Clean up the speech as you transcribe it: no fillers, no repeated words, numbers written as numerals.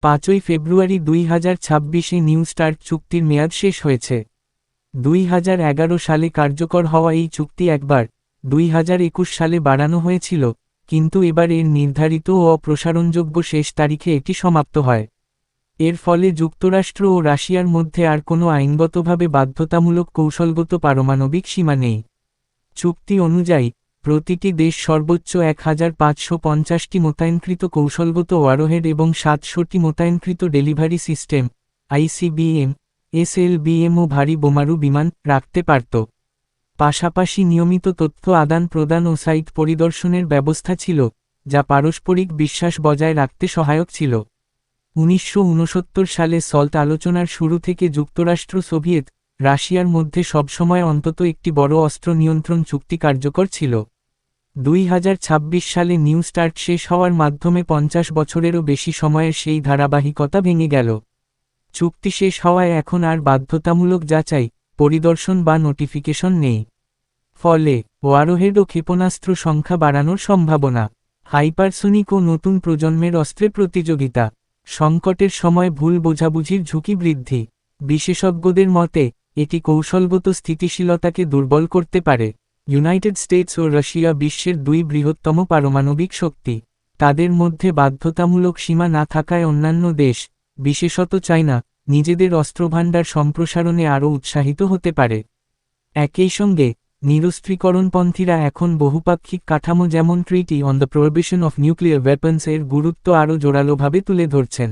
5ই ফেব্রুয়ারি 2026-এ new start চুক্তির মেয়াদ শেষ হয়েছে। 2011 সালে কার্যকর হওয়া এই চুক্তি একবার 2021 সালে বাড়ানো হয়েছিল, কিন্তু এবার এর নির্ধারিত ও অপ্রসারণযোগ্য শেষ তারিখে এটি সমাপ্ত হয়। এর ফলে যুক্তরাষ্ট্র ও রাশিয়ার মধ্যে আর কোনো আইনগতভাবে বাধ্যতামূলক কৌশলগত পারমাণবিক সীমা নেই। চুক্তি অনুযায়ী, প্রতিটি দেশ সর্বোচ্চ 1550টি মোতায়েনকৃত কৌশলগত ওয়ারহেড এবং 700টি মোতায়েনকৃত ডেলিভারি সিস্টেম আইসিবিএম, এসএলবিএম ও ভারী বোমারু বিমান রাখতে পারত। পাশাপাশি নিয়মিত তথ্য আদান প্রদান ও সাইট পরিদর্শনের ব্যবস্থা ছিল, যা পারস্পরিক বিশ্বাস বজায় রাখতে সহায়ক ছিল। 1969 সালে সল্ট আলোচনার শুরু থেকে যুক্তরাষ্ট্র সোভিয়েত রাশিয়ার মধ্যে সবসময় অন্তত একটি বড় অস্ত্র নিয়ন্ত্রণ চুক্তি কার্যকর ছিল। 2026 সালে নিউ স্টার্ট শেষ হওয়ার মাধ্যমে 50 বছরেরও বেশি সময়ের সেই ধারাবাহিকতা ভেঙে গেল। চুক্তি শেষ হওয়ায় এখন আর বাধ্যতামূলক যাচাই, পরিদর্শন বা নোটিফিকেশন নেই। ফলে ওয়ারহেড ও ক্ষেপণাস্ত্র সংখ্যা বাড়ানোর সম্ভাবনা, হাইপারসোনিক ও নতুন প্রজন্মের অস্ত্রের প্রতিযোগিতা, সংকটের সময় ভুল বোঝাবুঝির ঝুঁকি বৃদ্ধি। বিশেষজ্ঞদের মতে, এটি কৌশলগত স্থিতিশীলতাকে দুর্বল করতে পারে। ইউনাইটেড স্টেটস ও রাশিয়া বিশ্বের দুই বৃহত্তম পারমাণবিক শক্তি। তাদের মধ্যে বাধ্যতামূলক সীমা না থাকায় অন্যান্য দেশ, বিশেষত চায়না, নিজেদের অস্ত্রভাণ্ডার সম্প্রসারণে আরও উৎসাহিত হতে পারে। একই সঙ্গে, নিরস্ত্রীকরণপন্থীরা এখন বহুপাক্ষিক কাঠামো যেমন ট্রিটি on the prohibition of nuclear weapons এর গুরুত্ব আরও জোরালোভাবে তুলে ধরছেন।